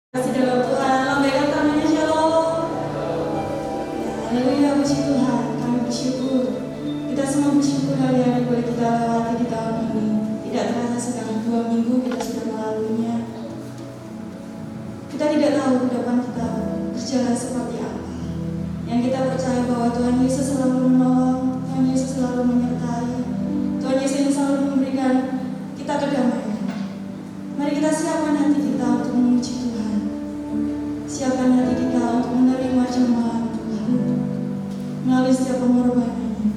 Kasih dalam Tuhan, lambaikan tangannya shalom. Haleluya, puji Tuhan, kami bersyukur. Kita semua bersyukur hari-hari boleh kita lewati di tahun ini. Tidak terasa sedang 2 minggu kita sudah melaluinya. Kita tidak tahu ke depan kita berjalan seperti apa. Yang kita percaya bahwa Tuhan Yesus selalu menolong, Tuhan Yesus selalu menyertai, Tuhan Yesus yang selalu memberikan kita kedamaian. Mari kita siapkan hati kita untuk memuji Tuhan. Siapkan hati kita untuk menerima jemaat Tuhan melalui setiap pengorbanannya.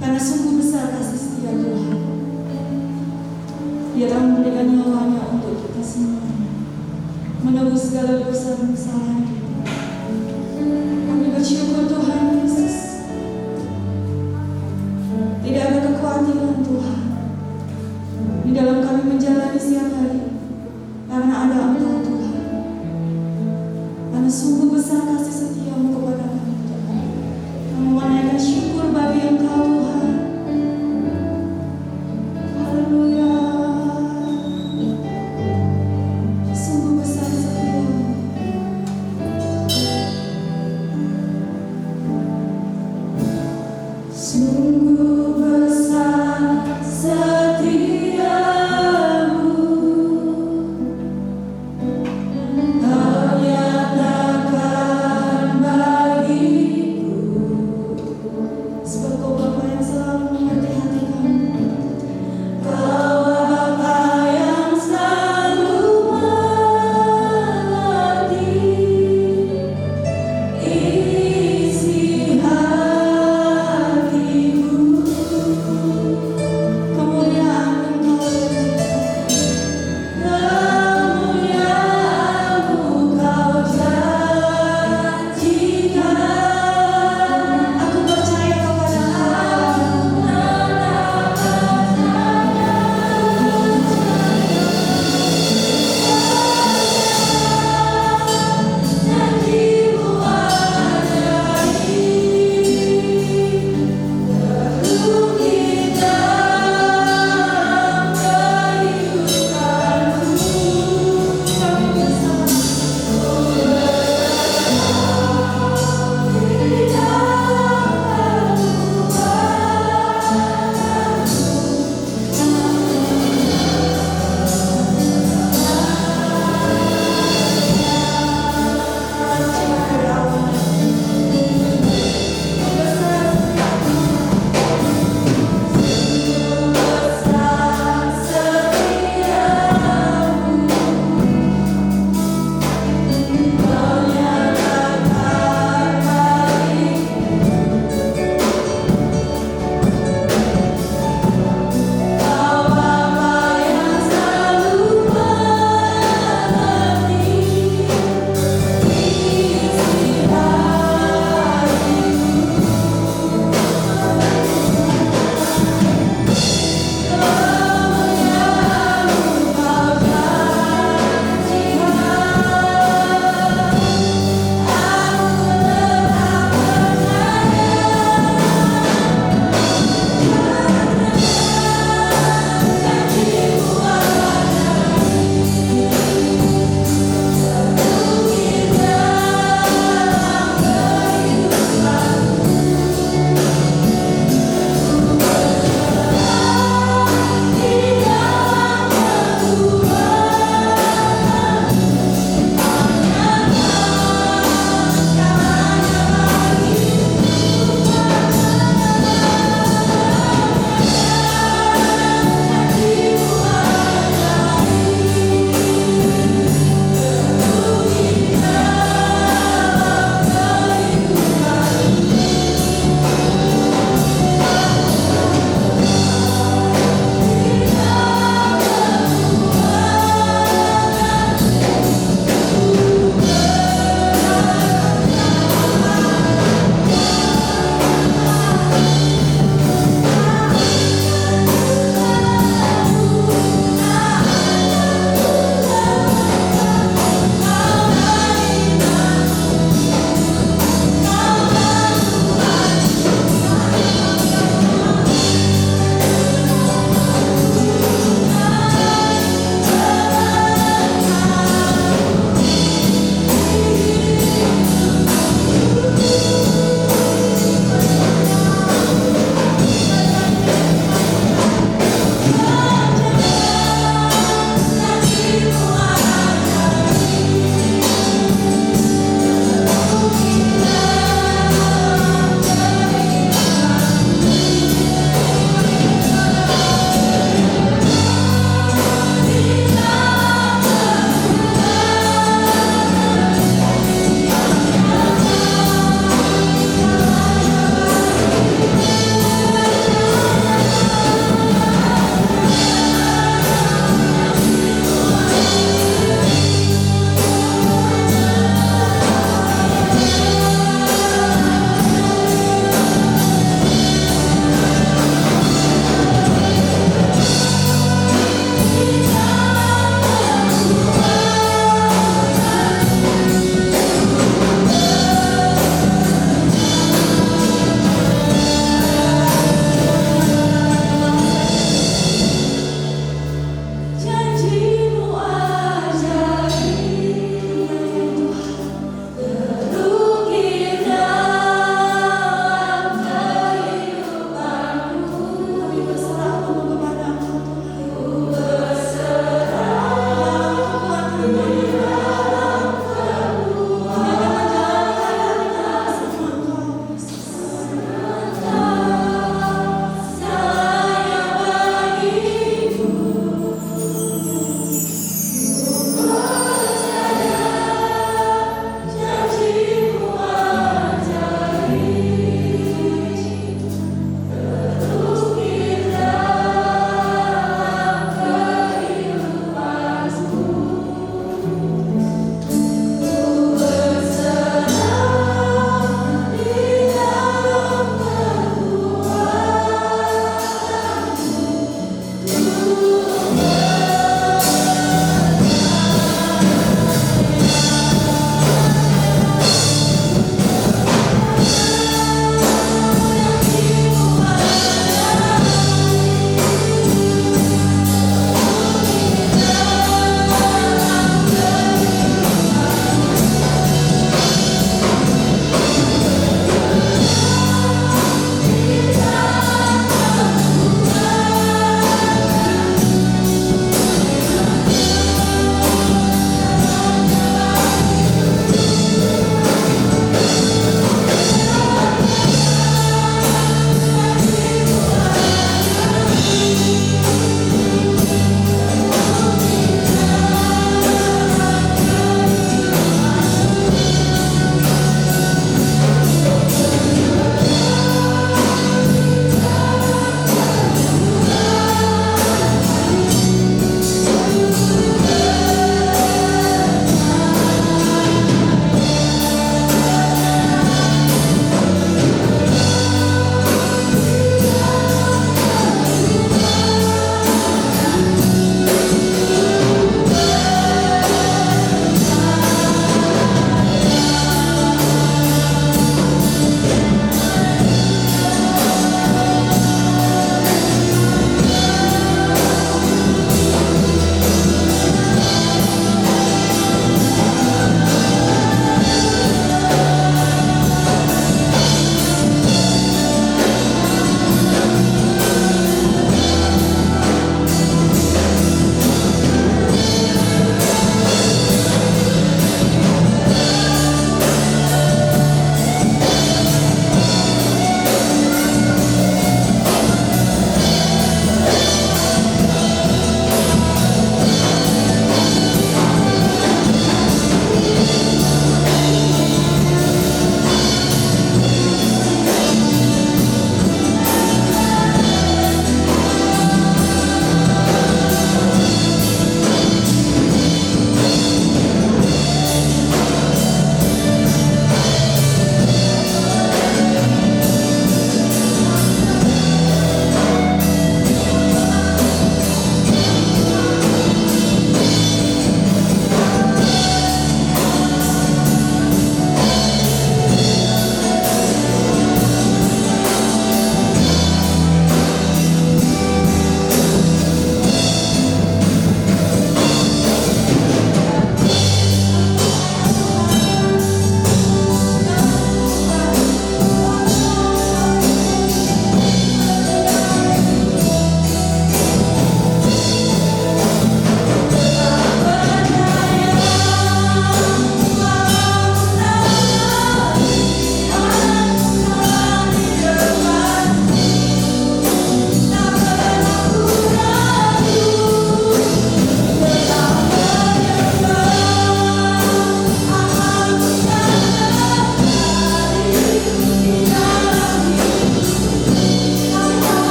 Karena sungguh besar kasih setia Tuhan. Dia telah memberikan nyawanya untuk kita semuanya, menebus segala dosa dan kesalahan kita. Kami bersyukur Tuhan Yesus. Tidak ada kekhawatiran Tuhan di dalam kami menjalani setiap hari, karena ada Engkau Tuhan. Karena sungguh besar kasih setiamu kepada kami Tuhan. Kami menaikkan syukur bagi Engkau Tuhan. Haleluya. Sungguh besar setiamu. Sungguh besar setiamu. Kau nyatakan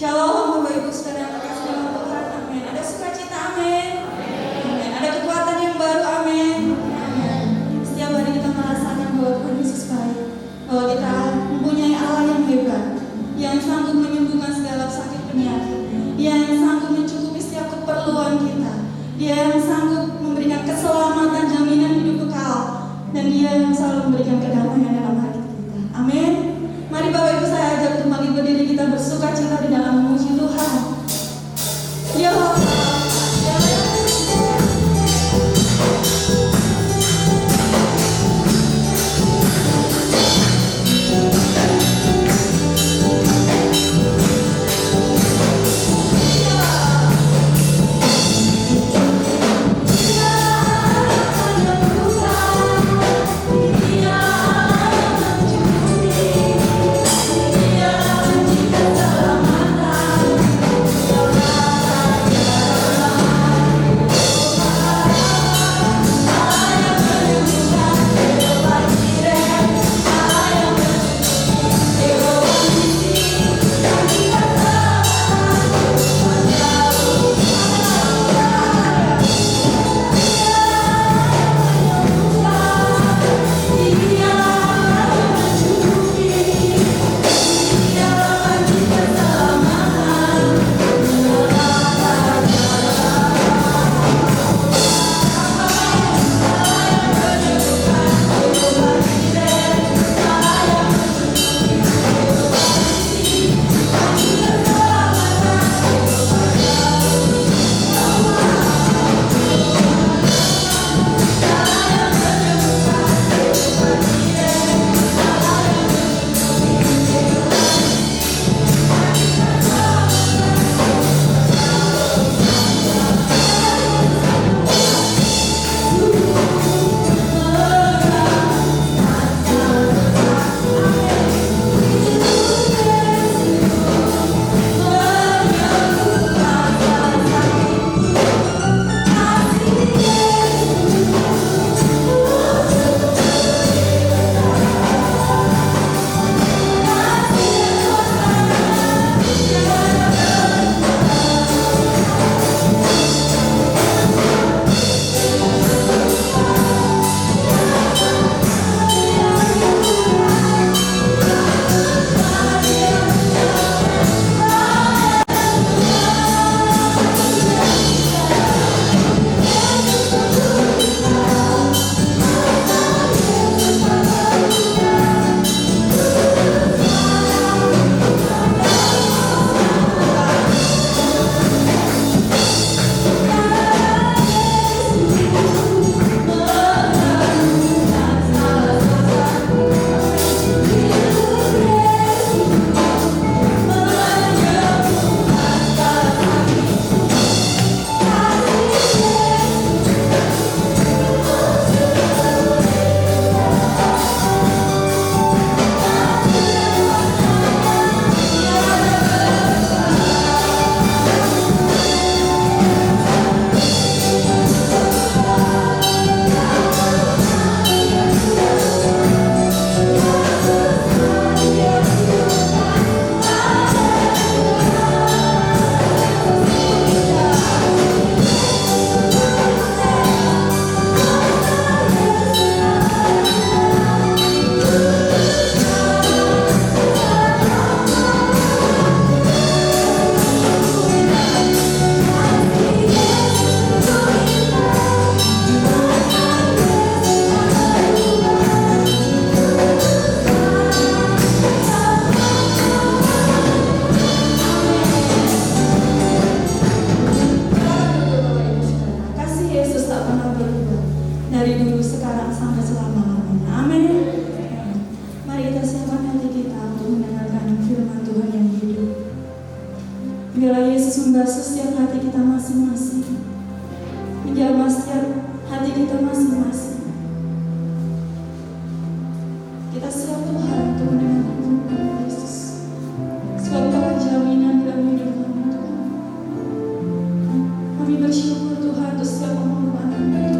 Shalom Bapak Ibu Saudara yang terkasih dalam Tuhan, amin. Ada sukacita, amin. Amin. Ada kekuatan yang baru, amin. Amin. Setiap hari kita merasakan bahwa Tuhan Yesus baik, bahwa kita mempunyai Allah yang hebat, yang sanggup menyembuhkan segala sakit penyakit, yang sanggup mencukupi setiap keperluan kita, Dia yang sanggup memberikan keselamatan, jaminan hidup kekal, dan Dia yang selalu memberikan kedamaian dalam hati kita. Amin. Mari Bapak Ibu saya ajak untuk bangkit berdiri, kita bersuka cita di dalam memuji Tuhan. Ya Allah. Biarlah Yesus membasuh setiap hati kita masing-masing, menjamah setiap hati kita masing-masing. Kita siap Tuhan untuk mendengarkan firman Yesus. Sebab Kau jaminan dalam hidup kami Tuhan. Kami bersyukur Tuhan untuk setiap pengorbanan Tuhan.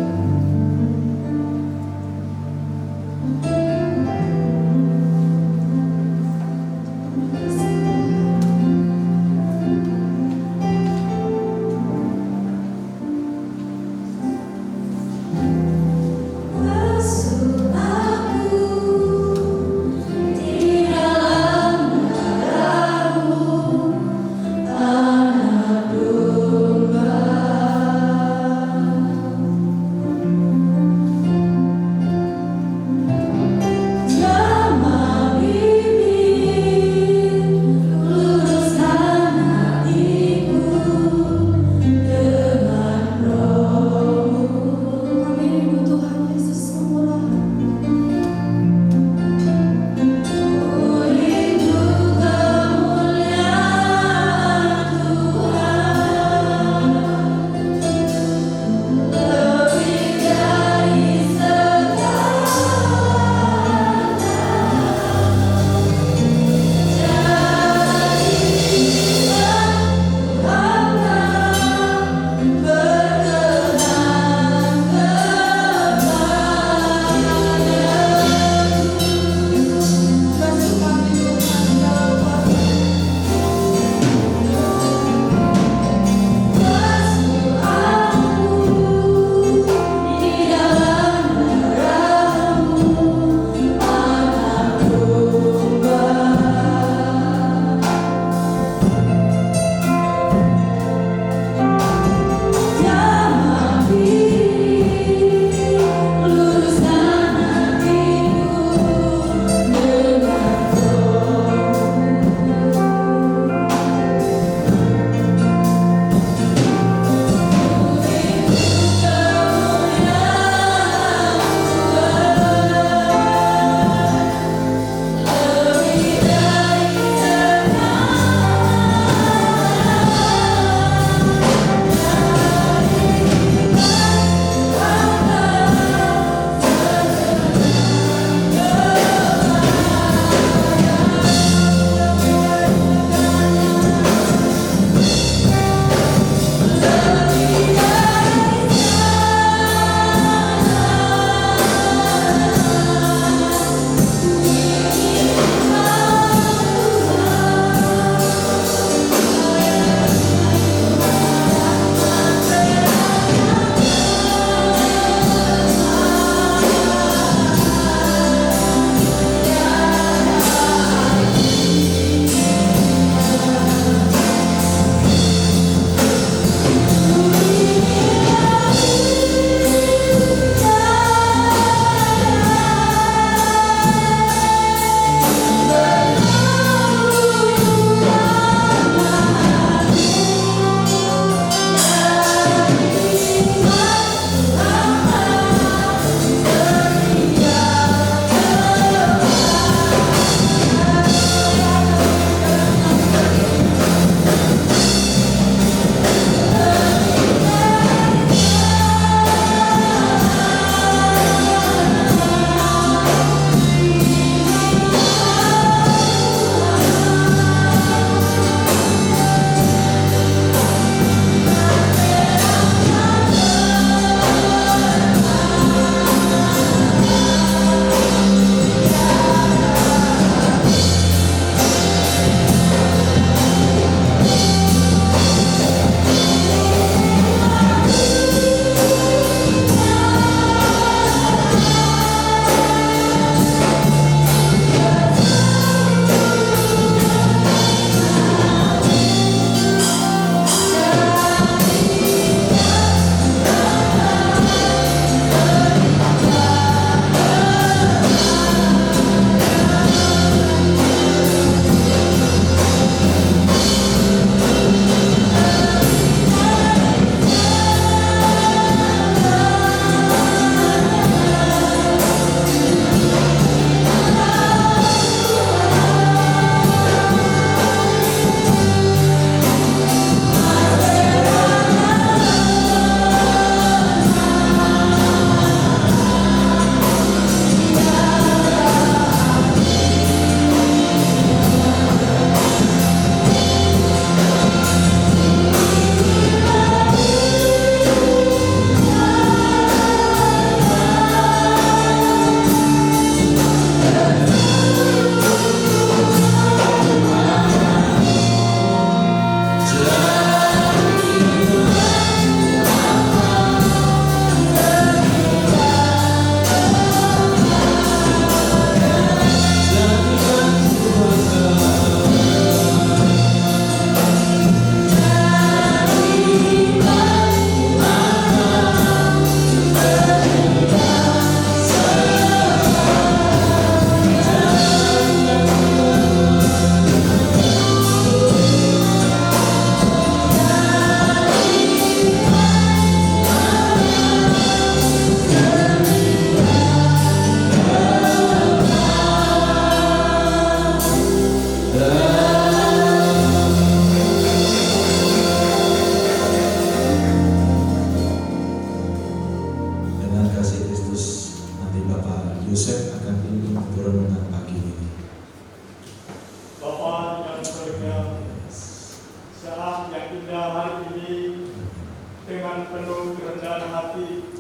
penuh kerendahan hati,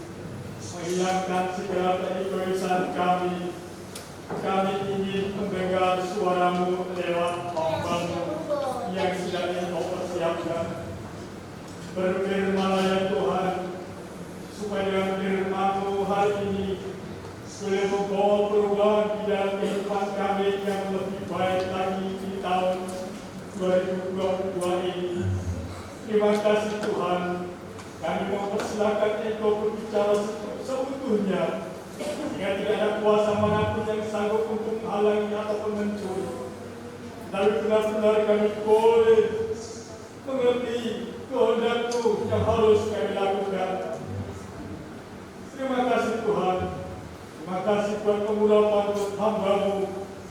menghilangkan segala keegoisan kami. Kami ingin mendengar suara-Mu lewat hamba-Mu yang sedang Engkau persiapkan. Berfirman-Lah ya Tuhan, supaya dengan firman-Mu hari ini boleh membawa perubahan di dalam kehidupan kami yang lebih baik lagi di tahun 2022 ini. Terima kasih Tuhan, kami mempersilakan Engkau berbicara seutuhnya, sehingga tidak ada kuasa manapun yang sanggup untuk menghalangi ataupun mencuri. Tapi benar-benar kami boleh mengerti kehendak-Mu yang harus kami lakukan. Terima kasih Tuhan. Terima kasih buat kemurahan untuk hamba-Mu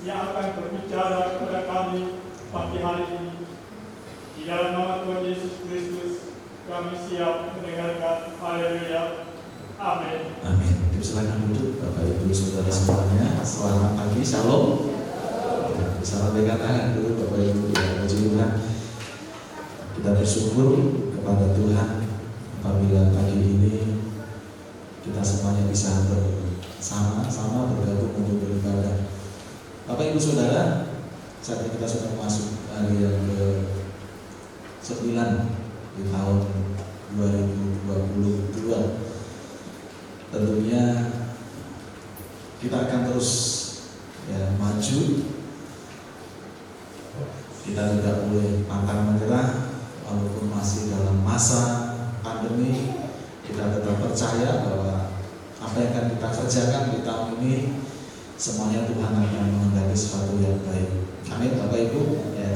yang akan berbicara kepada kami pagi hari ini. Di dalam nama Tuhan Yesus Kristus, kami siap mendengarkan. Haleluya. Amin. Amin. Silakan duduk Bapak Ibu Saudara semuanya. Selamat pagi, Shalom. Salam pegang tangan dulu Bapak Ibu ya, Tuhan. Kita bersyukur kepada Tuhan apabila pagi ini kita semuanya bisa bersama-sama bergabung untuk beribadah. Bapak Ibu Saudara, saat ini kita sudah masuk hari yang ke-9 di tahun 2022. Tentunya kita akan terus maju. Kita tidak boleh pantang menyerah walaupun masih dalam masa pandemi. Kita tetap percaya bahwa apa yang akan kita kerjakan di tahun ini semuanya Tuhan akan menghendaki sesuatu yang baik. Amin Bapak Ibu,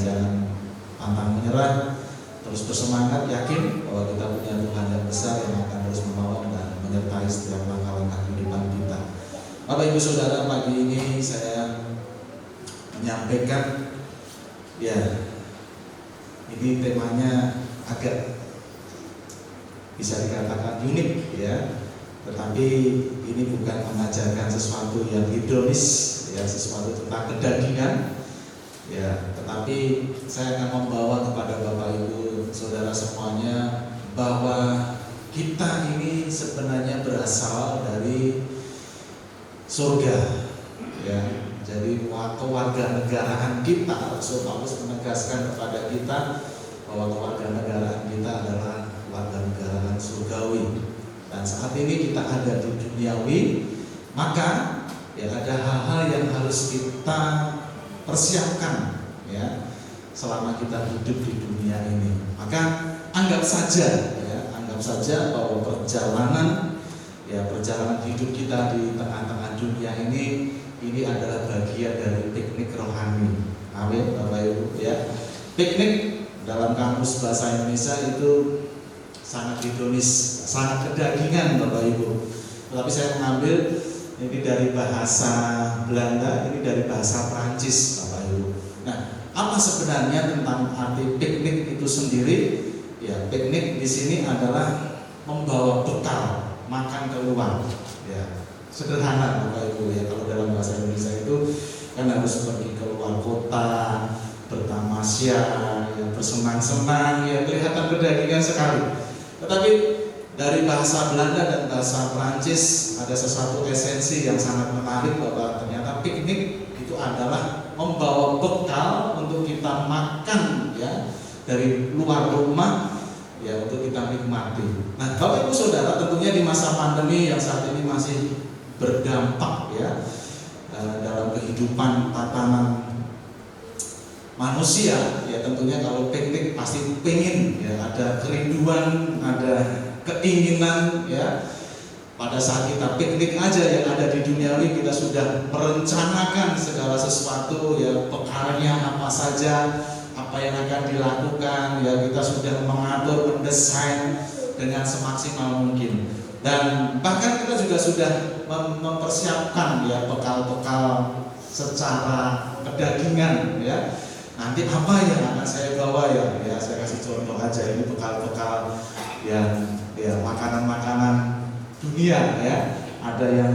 jangan pantang menyerah, terus bersemangat, yakin bahwa kita punya Tuhan yang besar yang akan terus menolong dan menyertai setiap langkah-langkah kehidupan kita. Bapak Ibu Saudara, pagi ini saya menyampaikan ini temanya agak bisa dikatakan unik tetapi ini bukan mengajarkan sesuatu yang hedonis sesuatu tentang kedagingan tetapi saya akan membawa kepada Bapak Ibu Saudara semuanya bahwa kita ini sebenarnya berasal dari surga jadi kewarganegaraan kita. Rasul Paulus menegaskan kepada kita bahwa kewarganegaraan kita adalah kewarganegaraan surgawi. Dan saat ini kita ada di duniawi, maka ada hal-hal yang harus kita persiapkan selama kita hidup di dunia ini. Maka anggap saja bahwa perjalanan hidup kita di tengah-tengah dunia ini adalah bagian dari piknik rohani. Amin Bapak Ibu Piknik dalam kamus bahasa Indonesia itu sangat hedonis, sangat kedagingan Bapak Ibu. Tetapi saya mengambil ini dari bahasa Belanda, ini dari bahasa Prancis Bapak Ibu. Nah, apa sebenarnya tentang arti piknik itu sendiri? Piknik di sini adalah membawa bekal makan keluar. Sederhana Bapak Ibu kalau dalam bahasa Indonesia itu kan harus pergi keluar kota, bertamasya, bersenang-senang, kelihatan kedagingan sekali. Tetapi dari bahasa Belanda dan bahasa Prancis ada sesuatu esensi yang sangat menarik bahwa ternyata piknik itu adalah membawa bekal untuk kita makan dari luar rumah untuk kita nikmati. Nah, Bapak Ibu Saudara, tentunya di masa pandemi yang saat ini masih berdampak dalam kehidupan tatanan manusia, tentunya kalau piknik pasti pengen ada kerinduan, ada keinginan pada saat kita piknik aja yang ada di duniawi kita sudah merencanakan segala sesuatu bekalnya apa saja, apa yang akan dilakukan kita sudah mengatur, mendesain dengan semaksimal mungkin. Dan bahkan kita juga sudah mempersiapkan bekal-bekal secara kedagingan nanti apa yang akan saya bawa saya kasih contoh aja, ini bekal-bekal yang makanan-makanan dunia ada yang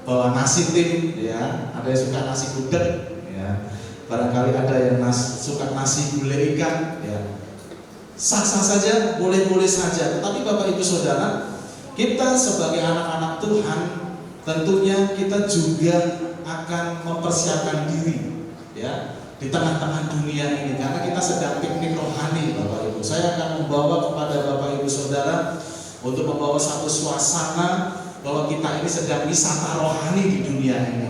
bawa nasi tim ada yang suka nasi gudeg barangkali ada yang suka nasi gulai ikan sah-sah saja, boleh-boleh saja. Tetapi Bapak Ibu Saudara, kita sebagai anak-anak Tuhan tentunya kita juga akan mempersiapkan diri ya di tengah-tengah dunia ini, karena kita sedang piknik rohani Bapak Ibu. Saya akan membawa kepada Bapak Ibu Saudara untuk membawa satu suasana bahwa kita ini sedang wisata rohani di dunia ini.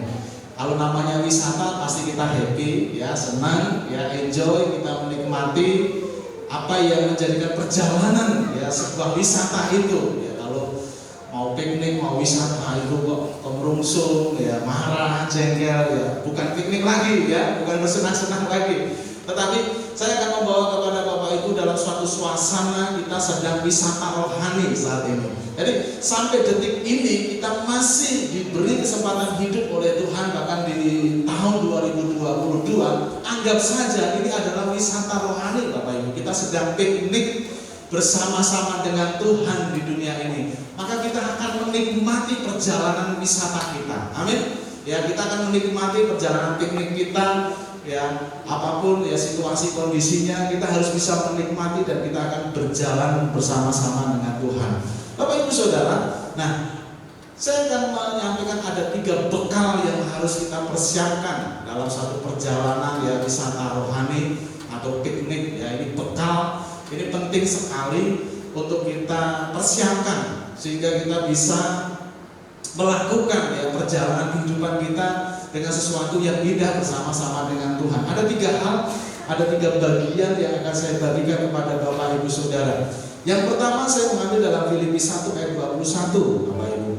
Kalau namanya wisata pasti kita happy ya, senang ya, enjoy, kita menikmati apa yang menjadikan perjalanan ya sebuah wisata itu ya. Kalau mau piknik, mau wisata itu kok kemerungsung ya, marah, jengkel ya, bukan piknik lagi ya, bukan bersenang-senang lagi. Tetapi saya akan membawa kepada Bapak Ibu dalam suatu suasana kita sedang wisata rohani saat ini. Jadi sampai detik ini kita masih diberi kesempatan hidup oleh Tuhan, bahkan di tahun 2022. Anggap saja ini adalah wisata rohani Bapak Ibu. Kita sedang piknik bersama-sama dengan Tuhan di dunia ini. Maka kita akan menikmati perjalanan wisata kita. Amin. Ya, kita akan menikmati perjalanan piknik kita. Ya, apapun ya situasi kondisinya, kita harus bisa menikmati dan kita akan berjalan bersama-sama dengan Tuhan. Bapak Ibu Saudara, nah saya akan menyampaikan ada 3 bekal yang harus kita persiapkan dalam satu perjalanan ya wisata rohani atau piknik ya. Ini bekal, ini penting sekali untuk kita persiapkan sehingga kita bisa melakukan ya perjalanan kehidupan kita dengan sesuatu yang indah bersama-sama dengan Tuhan. Ada 3 hal, ada 3 bagian yang akan saya bagikan kepada Bapak Ibu Saudara. Yang pertama saya mengambil dalam Filipi 1 ayat 21, Bapak Ibu.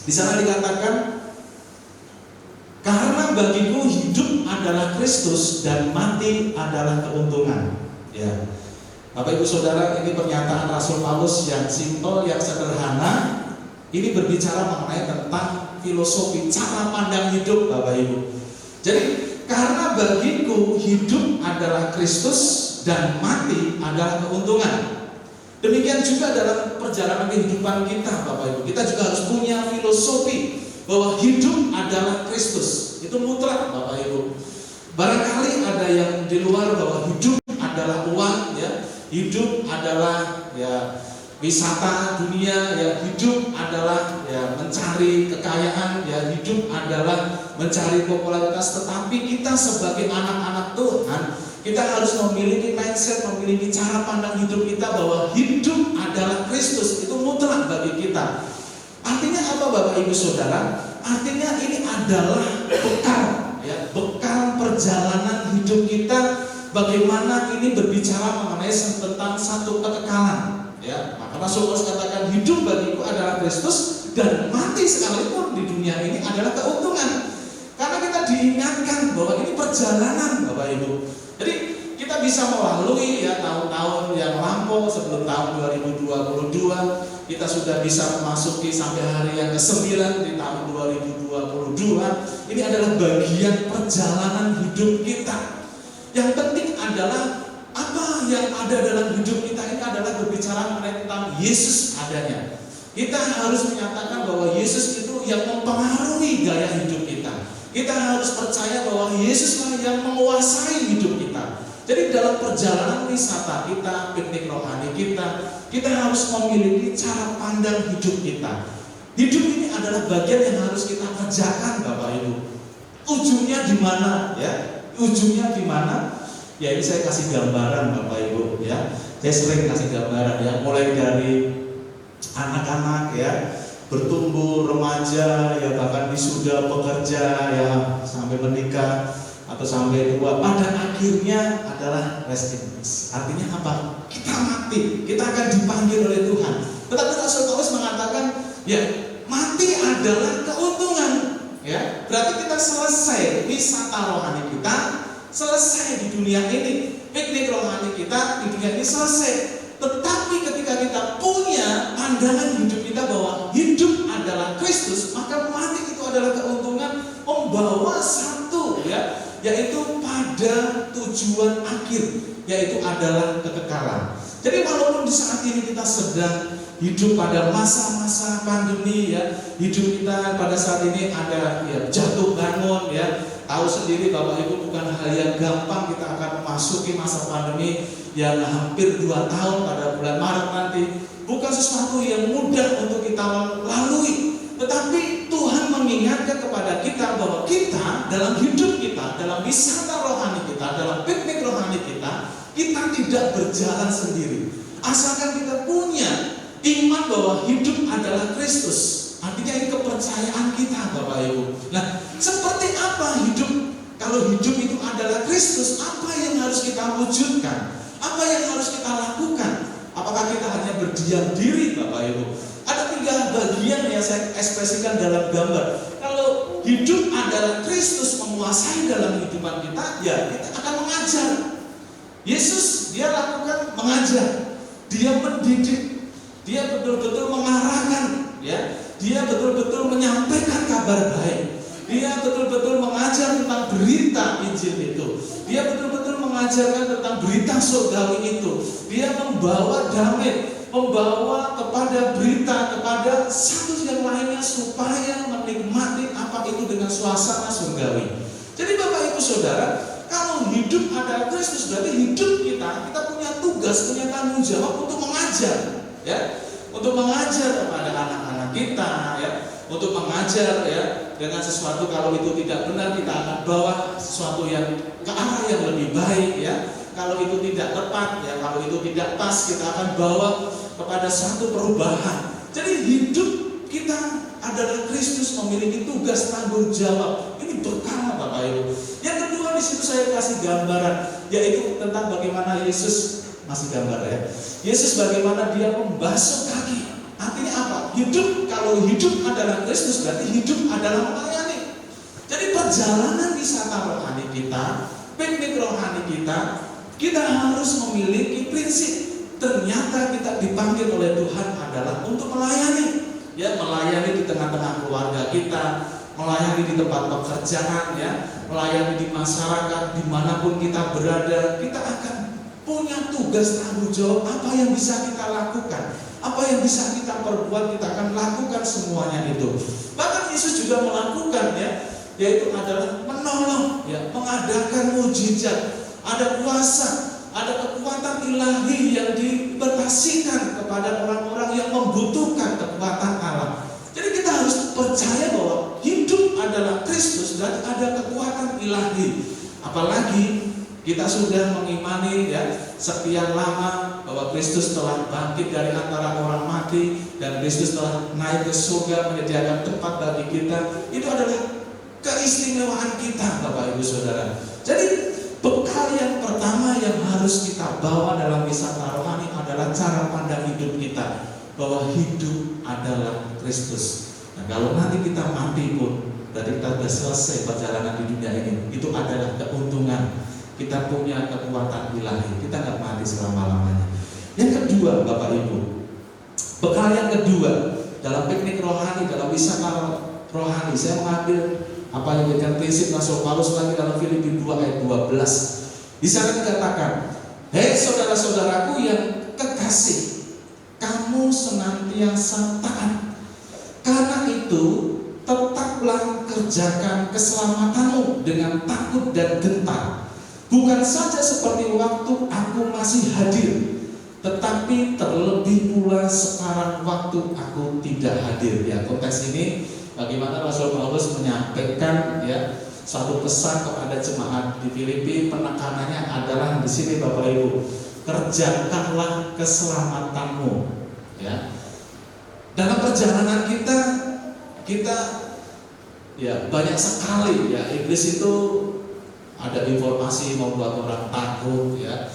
Di sana dikatakan, karena bagiku hidup adalah Kristus dan mati adalah keuntungan. Ya, Bapak Ibu Saudara, ini pernyataan Rasul Paulus yang simpel, yang sederhana. Ini berbicara mengenai tentang filosofi, cara pandang hidup Bapak Ibu. Jadi karena bagiku hidup adalah Kristus dan mati adalah keuntungan. Demikian juga dalam perjalanan kehidupan kita Bapak Ibu. Kita juga harus punya filosofi bahwa hidup adalah Kristus. Itu mutlak Bapak Ibu. Barangkali ada yang di luar bahwa hidup adalah uang ya, hidup adalah ya wisata dunia ya, hidup adalah ya mencari kekayaan ya, hidup adalah mencari popularitas. Tetapi kita sebagai anak-anak Tuhan, kita harus memiliki mindset, memiliki cara pandang hidup kita bahwa hidup adalah Kristus. Itu mutlak bagi kita. Artinya apa Bapak Ibu Saudara? Artinya ini adalah bekal ya, bekal perjalanan hidup kita. Bagaimana ini berbicara mengenai tentang satu kekekalan. Ya, maka Rasul Paulus katakan hidup bagiku adalah Kristus dan mati sekalipun di dunia ini adalah keuntungan. Karena kita diingatkan bahwa ini perjalanan Bapak Ibu. Jadi kita bisa melalui ya tahun-tahun yang lampau sebelum tahun 2022, kita sudah bisa memasuki sampai hari yang ke-9 di tahun 2022. Ini adalah bagian perjalanan hidup kita. Yang penting adalah apa yang ada dalam hidup kita ini adalah berbicara mengenai tentang Yesus adanya. Kita harus menyatakan bahwa Yesus itu yang mempengaruhi gaya hidup kita. Kita harus percaya bahwa Yesuslah yang menguasai hidup kita. Jadi dalam perjalanan wisata kita, piknik rohani kita harus memiliki cara pandang hidup kita. Hidup ini adalah bagian yang harus kita kerjakan Bapak Ibu. Ujungnya di mana ya? Ujungnya di mana? Ya ini saya kasih gambaran Bapak Ibu ya. Saya sering kasih gambaran ya, mulai dari anak-anak ya, bertumbuh, remaja ya, bahkan wisuda, pekerja ya, sampai menikah atau sampai tua. Pada akhirnya adalah rest in peace. Artinya apa? Kita mati, kita akan dipanggil oleh Tuhan. Tetapi Rasul Paulus mengatakan ya, mati adalah keuntungan ya. Berarti kita selesai wisata rohani kita, selesai di dunia ini, piknik rohani kita di dunia ini selesai. Tetapi ketika kita punya pandangan hidup kita bahwa hidup adalah Kristus, maka mati itu adalah keuntungan, membawa satu ya, yaitu pada tujuan akhir, yaitu adalah kekekalan. Jadi walaupun di saat ini kita sedang hidup pada masa-masa pandemi ya, hidup kita pada saat ini ada ya jatuh bangun ya, tahu sendiri Bapak Ibu, bukan hal yang gampang kita akan memasuki masa pandemi yang hampir 2 tahun pada bulan Maret nanti. Bukan sesuatu yang mudah untuk kita lalui. Tetapi Tuhan mengingatkan kepada kita bahwa kita dalam hidup kita, dalam wisata rohani kita, dalam piknik rohani kita tidak berjalan sendiri. Asalkan kita punya iman bahwa hidup adalah Kristus. Artinya ini kepercayaan kita Bapak Ibu. Nah, seperti apa hidup? Kalau hidup itu adalah Kristus, apa yang harus kita wujudkan? Apa yang harus kita lakukan? Apakah kita hanya berdiam diri Bapak Ibu? Ada 3 bagian yang saya ekspresikan dalam gambar. Kalau hidup adalah Kristus menguasai dalam kehidupan kita, ya kita akan mengajar. Yesus dia lakukan mengajar, dia mendidik, dia betul-betul mengarahkan, ya, dia betul-betul menyampaikan kabar baik, dia betul-betul mengajar tentang berita Injil itu, dia betul-betul mengajarkan tentang berita surgawi itu, dia membawa damai, membawa kepada berita kepada satu yang lainnya supaya menikmati apa itu dengan suasana surgawi. Jadi Bapak Ibu Saudara, kalau hidup adalah Kristus, berarti hidup kita punya tugas, punya tanggung jawab untuk mengajar, ya, untuk mengajar kepada anak-anak kita, ya, untuk mengajar, ya, dengan sesuatu kalau itu tidak benar kita akan bawa sesuatu yang ke arah yang lebih baik, ya. Kalau itu tidak tepat, ya, kalau itu tidak pas, kita akan bawa kepada satu perubahan. Jadi hidup kita adalah Kristus, memiliki tugas tanggung jawab. Ini berkah Bapak Ibu. Yang kedua di situ saya kasih gambaran, yaitu tentang bagaimana Yesus, masih gambar ya. Yesus bagaimana dia membasuh kaki. Artinya apa? Hidup, kalau hidup adalah Kristus berarti hidup adalah melayani. Jadi perjalanan wisata rohani kita, piknik rohani kita harus memiliki prinsip. Ternyata kita dipanggil oleh Tuhan adalah untuk melayani. Ya, melayani di tengah-tengah keluarga kita, melayani di tempat pekerjaan, ya, melayani di masyarakat, dimanapun kita berada, kita akan punya tugas tanggung jawab apa yang bisa kita lakukan, apa yang bisa kita perbuat, kita akan lakukan semuanya itu. Bahkan Yesus juga melakukan, ya, yaitu adalah menolong, ya, mengadakan mujizat, ada kuasa, ada kekuatan ilahi yang diberkasihkan kepada orang-orang yang membutuhkan kekuatan Allah. Jadi kita harus percaya bahwa hidup adalah Kristus dan ada kekuatan ilahi. Apalagi kita sudah mengimani, ya, sekian lama bahwa Kristus telah bangkit dari antara orang mati dan Kristus telah naik ke surga menyediakan tempat bagi kita. Itu adalah keistimewaan kita Bapak Ibu Saudara. Jadi bekal yang pertama yang harus kita bawa dalam wisata rohani adalah cara pandang hidup kita, bahwa hidup adalah Kristus. Nah, kalau nanti kita mati pun, berarti kita sudah selesai perjalanan di dunia ini. Itu adalah keuntungan. Kita punya kekuatan ilahi. Kita nggak mati selama-lamanya. Yang kedua, Bapak Ibu, bekal yang kedua dalam piknik rohani, dalam wisata rohani, saya mengambil apa yang menjadi prinsip Rasul Paulus lagi dalam Filipi 2 ayat 12. Di sana dikatakan, "Hei saudara-saudaraku yang kekasih, kamu senantiasa taat. Karena itu, tetaplah kerjakan keselamatanmu dengan takut dan gentar. Bukan saja seperti waktu aku masih hadir, tetapi terlebih pula sekarang waktu aku tidak hadir." Ya, konteks ini bagaimana Rasul Paulus menyampaikan, ya, satu pesan kepada jemaat di Filipi. Penekanannya adalah di sini Bapak Ibu, kerjakanlah keselamatanmu, ya. Dalam perjalanan kita ya banyak sekali, ya, iblis itu ada informasi membuat orang takut, ya,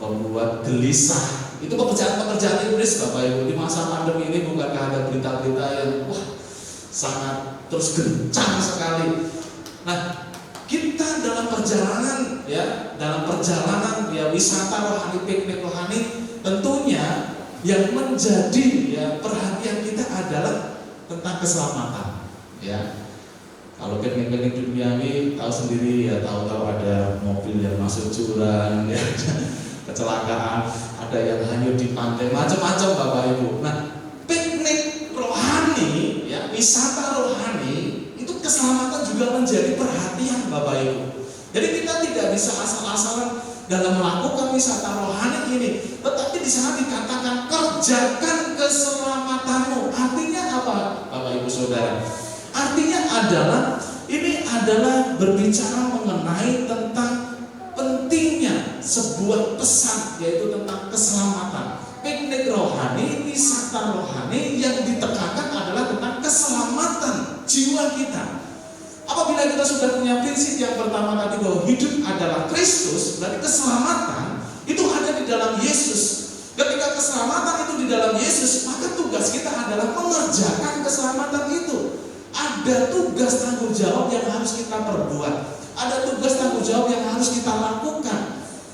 membuat gelisah. Itu pekerjaan iblis Bapak Ibu. Di masa pandemi ini bukankah ada berita-berita yang sangat terus gencang sekali. Nah, kita dalam perjalanan, ya, wisata rohani, piknik rohani, tentunya yang menjadi, ya, perhatian kita adalah tentang keselamatan, ya. Kalau piknik-piknik duniawi tahu sendiri, ya, tahu-tahu ada mobil yang masuk jurang, ya, kecelakaan, ada yang hanyut di pantai, macam-macam Bapak Ibu. Nah, piknik rohani, ya, wisata rohani itu keselamatan juga menjadi perhatian Bapak Ibu. Jadi kita tidak bisa asal-asalan dalam melakukan wisata rohani ini, tetapi di sana dikatakan kerjakan keselamatanmu. Artinya apa, Bapak Ibu Saudara? Artinya ini adalah berbicara mengenai tentang pentingnya sebuah pesan, yaitu tentang keselamatan. Piknik rohani, wisata rohani yang ditekankan adalah tentang keselamatan jiwa kita. Apabila kita sudah punya prinsip yang pertama tadi bahwa hidup adalah Kristus, berarti keselamatan itu ada di dalam Yesus. Ketika keselamatan itu di dalam Yesus, maka tugas kita adalah mengerjakan keselamatan itu. Ada tugas tanggung jawab yang harus kita perbuat. Ada tugas tanggung jawab yang harus kita lakukan.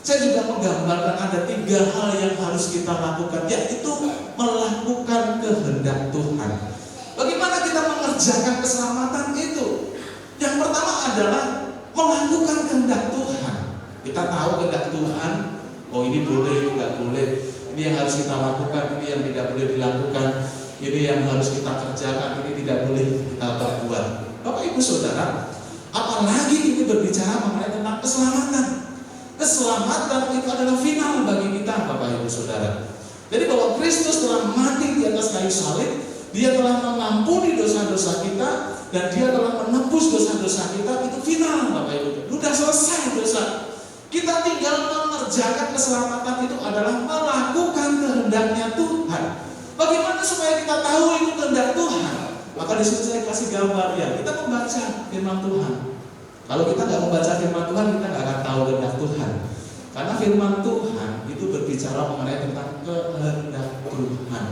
Saya juga menggambarkan ada 3 hal yang harus kita lakukan, yaitu melakukan kehendak Tuhan. Bagaimana kita mengerjakan keselamatan itu? Yang pertama adalah melakukan kehendak Tuhan. Kita tahu kehendak Tuhan, oh ini boleh, ini nggak boleh, ini yang harus kita lakukan, ini yang tidak boleh dilakukan, ini yang harus kita kerjakan, ini tidak boleh kita perbuat. Bapak Ibu Saudara, apalagi ini berbicara mengenai tentang keselamatan. Keselamatan itu adalah final bagi kita, Bapak Ibu Saudara. Jadi bahwa Kristus telah mati di atas kayu salib, Dia telah mengampuni dosa-dosa kita, dan Dia telah menebus dosa-dosa kita, itu final, Bapak Ibu. Sudah selesai dosa. Kita tinggal mengerjakan keselamatan itu adalah melakukan kehendaknya Tuhan. Bagaimana supaya kita tahu itu kehendak Tuhan? Maka di sini saya kasih gambar ya. Kita membaca firman Tuhan. Kalau kita nggak membaca firman Tuhan, kita nggak akan tahu kehendak Tuhan. Karena firman Tuhan itu berbicara mengenai tentang kehendak Tuhan,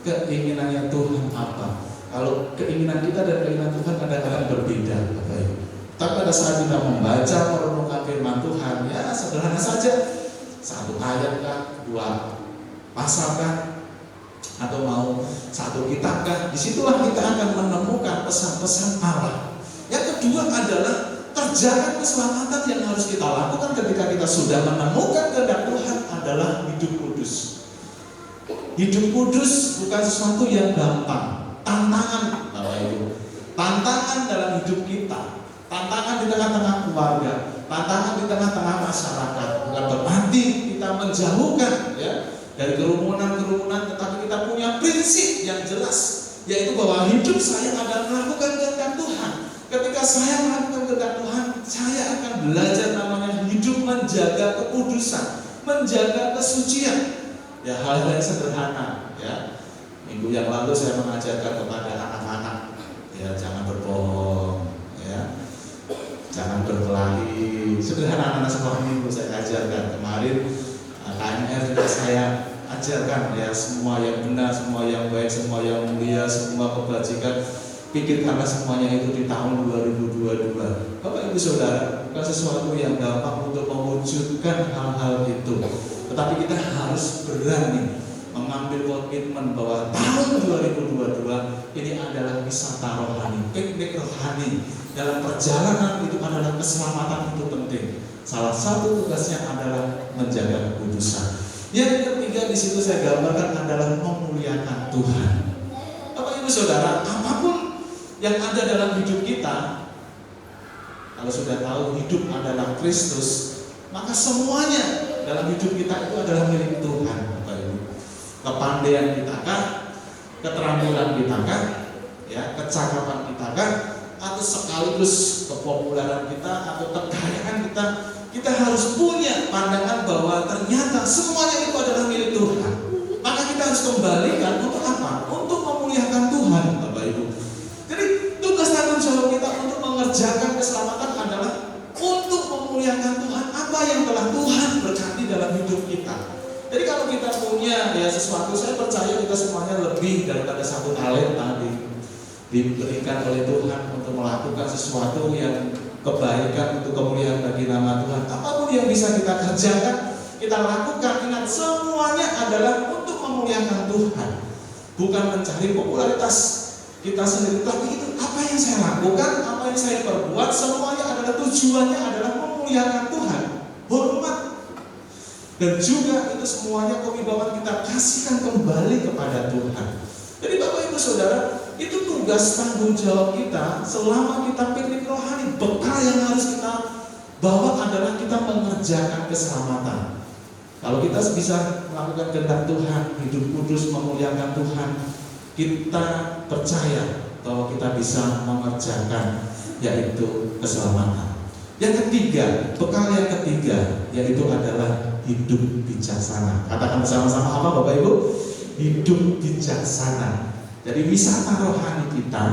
keinginannya Tuhan apa. Kalau keinginan kita dan keinginan Tuhan kadang-kadang berbeda, Bapak Ibu. Tapi pada saat kita membaca, merenungkan firman Tuhan, ya sederhana saja, 1 ayat kah, 2 pasal kah, atau mau 1 kitab kah, disitulah kita akan menemukan pesan-pesan Allah. Yang kedua adalah kerjakan keselamatan yang harus kita lakukan ketika kita sudah menemukan kehendak Tuhan adalah hidup kudus. Hidup kudus bukan sesuatu yang gampang, tantangan, Bapak Ibu. Tantangan dalam hidup kita, tantangan di tengah-tengah keluarga, tantangan di tengah-tengah masyarakat. Bukan berarti kita menjauhkan ya dari kerumunan-kerumunan, tetapi kita punya prinsip yang jelas, yaitu bahwa hidup saya adalah melakukan kehendak Tuhan. Ketika saya melakukan kehendak Tuhan, saya akan belajar namanya hidup menjaga kekudusan, menjaga kesucian. Ya hal-hal yang sederhana ya. Minggu yang lalu saya mengajarkan kepada anak-anak ya, jangan berbohong ya, jangan berkelahi. Sederhana anak sekolah minggu saya ajarkan. Kemarin KMR juga saya ajarkan ya, semua yang benar, semua yang baik, semua yang mulia, semua kebajikan, pikirkanlah semuanya itu di tahun 2022. Bapak Ibu Saudara, bukan sesuatu yang gampang untuk mewujudkan hal-hal itu. Tetapi kita harus berani mengambil komitmen bahwa tahun 2022 ini adalah wisata rohani, piknik rohani. Dalam perjalanan itu adalah keselamatan itu penting. Salah satu tugasnya adalah menjaga kekudusan. Yang ketiga di situ saya gambarkan adalah memuliakan Tuhan. Bapak Ibu Saudara, apapun yang ada dalam hidup kita, kalau sudah tahu hidup adalah Kristus, maka semuanya dalam hidup kita itu adalah milik Tuhan, Bapak Ibu. Kepandaian kita kan, keterampilan kita kan, ya, kecakapan kita kan, atau sekaligus kepopuleran kita atau kekayaan kita harus punya pandangan bahwa ternyata semuanya itu adalah milik Tuhan. Maka kita harus kembalikan untuk apa? Untuk memuliakan Tuhan, Bapak Ibu. Jadi tugas tanggung jawab kita untuk mengerjakan keselamatan adalah untuk memuliakan Tuhan, apa yang telah Tuhan berkati dalam hidup kita. Jadi kalau kita punya ya sesuatu, saya percaya kita semuanya lebih daripada 1 talent tadi diberikan oleh Tuhan untuk melakukan sesuatu yang kebaikan untuk kemuliaan bagi nama Tuhan. Apapun yang bisa kita kerjakan, kita lakukan, ingat semuanya adalah untuk memuliakan Tuhan, bukan mencari popularitas kita sendiri. Tapi itu apa yang saya lakukan, apa yang saya perbuat, semuanya adalah tujuannya adalah memuliakan Tuhan, hormat, dan juga itu semuanya kewibawaan kita kasihkan kembali kepada Tuhan. Jadi Bapak Ibu Saudara, itu tugas tanggung jawab kita selama kita piknik rohani. Bekal yang harus kita bawa adalah kita mengerjakan keselamatan. Kalau kita bisa melakukan kehendak Tuhan, hidup kudus, memuliakan Tuhan, kita percaya bahwa kita bisa mengerjakan yaitu keselamatan. Yang ketiga, bekal yang ketiga yaitu adalah hidup bijaksana. Katakan bersama-sama apa Bapak Ibu? Hidup bijaksana. Jadi wisata rohani kita,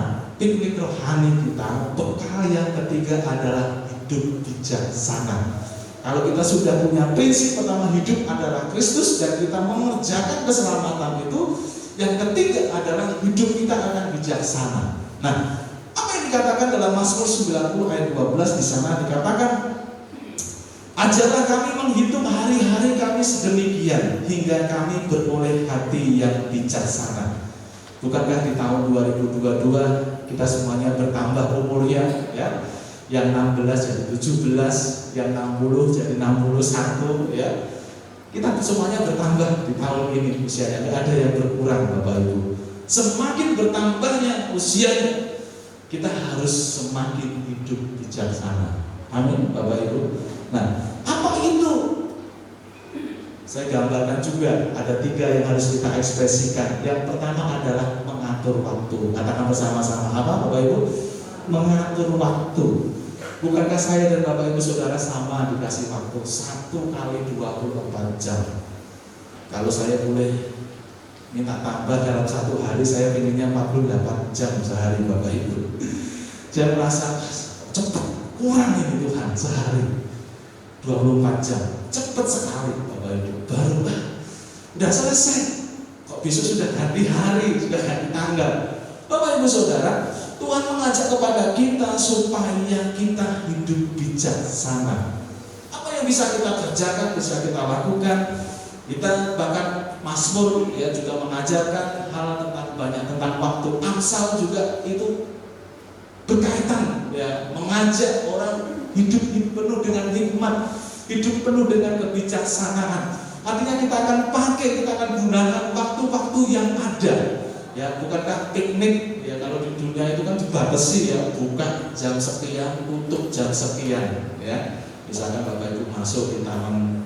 piknik rohani kita, bekal yang ketiga adalah hidup bijaksana. Kalau kita sudah punya prinsip pertama hidup adalah Kristus dan kita mengerjakan keselamatan itu, yang ketiga adalah hidup kita akan bijaksana. Nah, apa yang dikatakan dalam Mazmur 90 ayat 12 di sana dikatakan, ajarlah kami menghitung hari-hari kami sedemikian hingga kami beroleh hati yang bijaksana. Bukankah di tahun 2022 kita semuanya bertambah umurnya, ya? Yang 16 jadi 17, yang 60 jadi 61, ya. Kita semuanya bertambah di tahun ini usianya, tidak ada yang berkurang Bapak Ibu. Semakin bertambahnya usianya, kita harus semakin hidup bijaksana. Amin Bapak Ibu. Nah, apa itu? Saya gambarkan juga ada 3 yang harus kita ekspresikan. Yang pertama adalah mengatur waktu. Katakan bersama-sama apa Bapak Ibu? Mengatur waktu. Bukankah saya dan Bapak Ibu Saudara sama dikasih waktu 1 kali 24 jam? Kalau saya boleh minta tambah dalam 1 hari, saya pinginnya 48 jam sehari Bapak Ibu. Saya merasa cepat, kurang ini Tuhan sehari 24 jam, cepat sekali Bapak Ibu. Baru udah selesai, kok besok sudah ganti hari, sudah ganti tanggal. Bapak Ibu Saudara, Tuhan mengajak kepada kita supaya kita hidup bijaksana. Apa yang bisa kita kerjakan, bisa kita lakukan. Kita bahkan Mazmur ya juga mengajarkan hal tentang banyak tentang waktu. Amsal juga itu berkaitan ya, mengajak orang hidup penuh dengan hikmat, hidup penuh dengan kebijaksanaan. Artinya kita akan pakai, kita akan gunakan waktu-waktu yang ada. Ya, bukankah piknik ya, kalau di dunia itu kan dibatasi ya, buka jam sekian, tutup jam sekian ya. Misalkan Bapak Ibu masuk di taman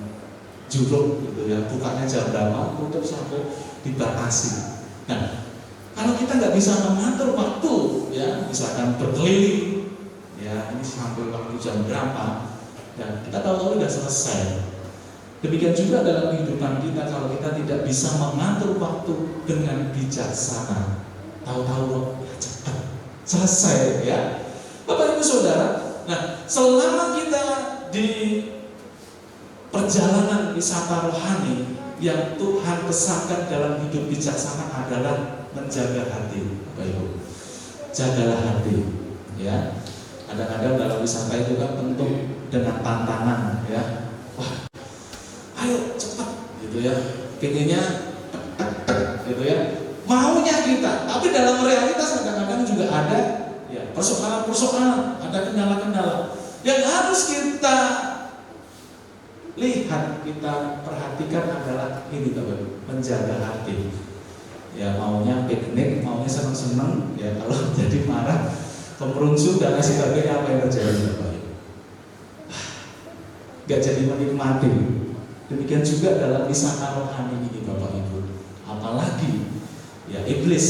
Juruk gitu ya, bukanya jam berapa, tutup sampai dibatasi. Nah, kalau kita nggak bisa mengatur waktu ya, misalkan berkeliling ya, ini sampai waktu jam berapa dan kita tahu-tahu udah selesai. Demikian juga dalam kehidupan kita, kalau kita tidak bisa mengatur waktu dengan bijaksana, tahu-tahu ya cepat selesai ya. Bapak Ibu Saudara, nah selama kita di perjalanan wisata rohani, yang Tuhan pesankan dalam hidup bijaksana adalah menjaga hati. Bapak Ibu, jagalah hati ya. Kadang-kadang dalam wisata itu kan tentu dengan tantangan ya. Wah, ayo cepat gitu ya, pinginnya gitu ya, maunya kita, tapi dalam realitas kadang-kadang juga ada ya persoalan-persoalan, ada kendala-kendala yang harus kita lihat, kita perhatikan adalah ini Bapak, menjaga hati ya, maunya piknik, maunya senang-senang ya, kalau jadi marah, kemeruncut dan lain sebagainya, apa yang terjadi Bapak? Gak jadi menikmati. Demikian juga dalam wisata rohani ini Bapak Ibu. Apalagi ya iblis,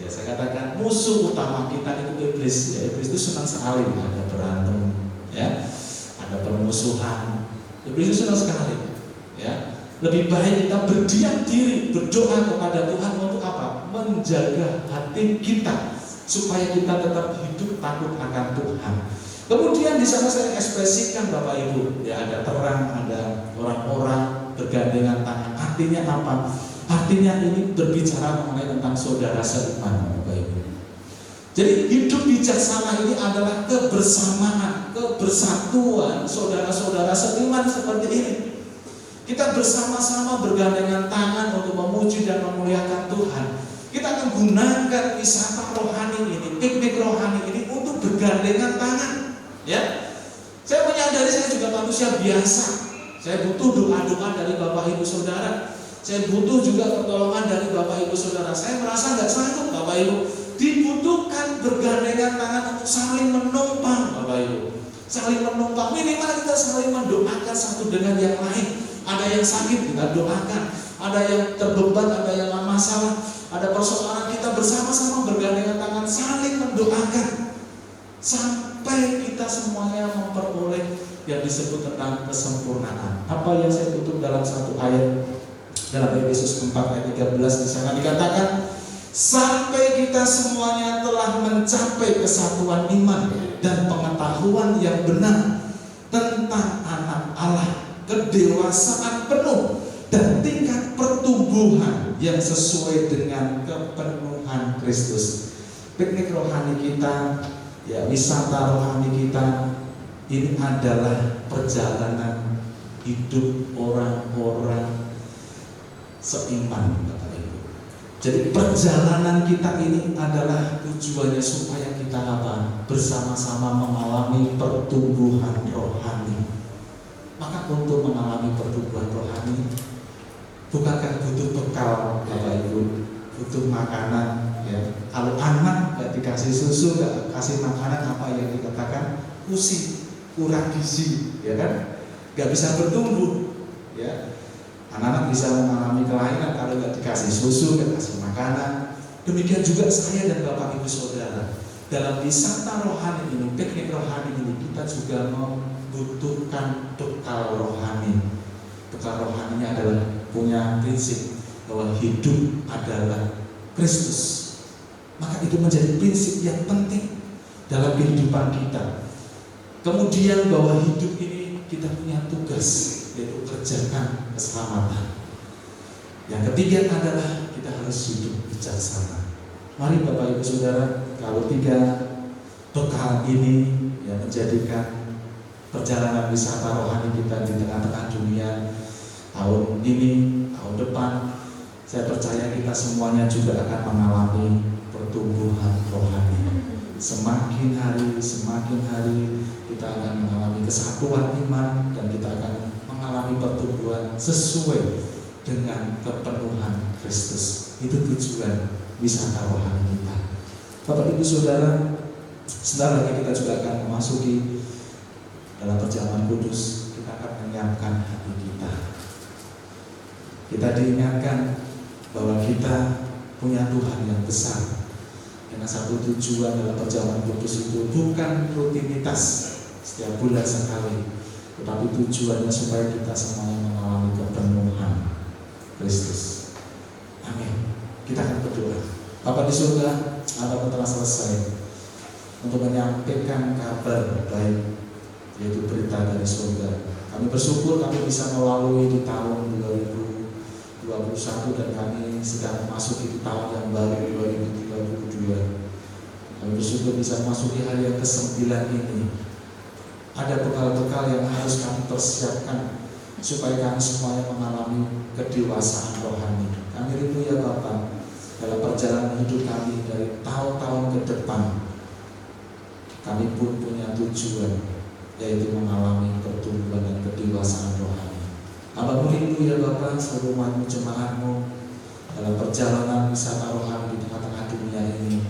ya saya katakan musuh utama kita itu iblis. Ya, iblis itu senang sekali ada berantem, ya, ada permusuhan. Iblis itu senang sekali. Ya, lebih baik kita berdiam diri, berdoa kepada Tuhan untuk apa? Menjaga hati kita supaya kita tetap hidup takut akan Tuhan. Kemudian di sana saya ekspresikan Bapak Ibu, ya ada terang, ada orang-orang bergandengan tangan. Artinya apa? Artinya ini berbicara mengenai tentang saudara seiman Bapak Ibu. Jadi hidup bijaksana ini adalah kebersamaan, kebersatuan saudara-saudara seiman seperti ini. Kita bersama-sama bergandengan tangan untuk memuji dan memuliakan Tuhan. Kita akan gunakan wisata rohani ini, piknik rohani ini untuk bergandengan tangan. Ya, saya menyadari saya juga manusia biasa. Saya butuh doa-doa dari Bapak Ibu Saudara. Saya butuh juga pertolongan dari Bapak Ibu Saudara. Saya merasa nggak sanggup Bapak Ibu dibutuhkan bergandengan tangan untuk saling menopang, Bapak Ibu. Saling menopang, minimal kita saling mendoakan satu dengan yang lain. Ada yang sakit kita doakan, ada yang terbeban, ada yang masalah, ada persoalan, kita bersama-sama bergandengan tangan saling mendoakan sampai kita semuanya memperoleh yang disebut tentang kesempurnaan. Apa yang saya tutup dalam satu ayat dalam Efesus 4 ayat 13, di sana dikatakan sampai kita semuanya telah mencapai kesatuan iman dan pengetahuan yang benar tentang anak Allah, kedewasaan penuh dan tingkat pertumbuhan yang sesuai dengan kepenuhan Kristus. Piknik rohani kita, ya, wisata rohani kita, ini adalah perjalanan hidup orang-orang seiman, Bapak Ibu. Jadi perjalanan kita ini adalah tujuannya supaya kita apa? Bersama-sama mengalami pertumbuhan rohani. Maka untuk mengalami pertumbuhan rohani, bukankah butuh bekal, Bapak Ibu? Butuh makanan, ya. Kalau anak nggak dikasih susu, nggak kasih makanan, apa yang dikatakan? Usi, kurang gizi, ya kan? Nggak bisa bertumbuh, ya. Anak-anak bisa mengalami kelainan kalau nggak dikasih susu, nggak kasih makanan. Demikian juga saya dan Bapak Ibu Saudara. Dalam wisata rohani ini, piknik rohani ini, kita juga membutuhkan bekal rohani. Bekal rohaninya adalah punya prinsip bahwa hidup adalah Kristus. Maka itu menjadi prinsip yang penting dalam kehidupan kita. Kemudian bahwa hidup ini kita punya tugas, yaitu kerjakan keselamatan. Yang ketiga adalah kita harus hidup bijaksana. Mari Bapak Ibu Saudara, kalau 3 bekal ini yang menjadikan perjalanan wisata rohani kita di tengah-tengah dunia tahun ini, tahun depan, saya percaya kita semuanya juga akan mengalami pertumbuhan rohani. Semakin hari kita akan mengalami kesatuan iman dan kita akan mengalami pertumbuhan sesuai dengan kepenuhan Kristus. Itu tujuan wisata rohani kita. Bapak Ibu Saudara, sebentar lagi kita juga akan memasuki dalam perjamuan kudus. Kita akan menyiapkan hati kita. Kita diingatkan bahwa kita punya Tuhan yang besar. Dengan satu tujuan dalam perjamuan kudus itu bukan rutinitas setiap bulan sekali, tetapi tujuannya supaya kita semuanya mengalami kepenuhan Kristus. Amin. Kita akan berdoa. Bapa di surga, Bapa telah selesai untuk menyampaikan kabar baik, yaitu berita dari surga. Kami bersyukur kami bisa melalui di tahun 2021 dan kami sedang memasuki di tahun yang baru 2032. Kami bersyukur bisa memasuki hari yang ke-9 ini. Ada bekal-bekal yang harus kami persiapkan supaya kami semuanya mengalami kedewasaan rohani. Kami rindu ya Bapak, dalam perjalanan hidup kami dari tahun-tahun ke depan, kami pun punya tujuan, yaitu mengalami pertumbuhan dan kedewasaan rohani. Hamba rindu ya Bapak, seluruh umat-Mu, jemaat-Mu dalam perjalanan wisata rohani di tengah-tengah dunia ini.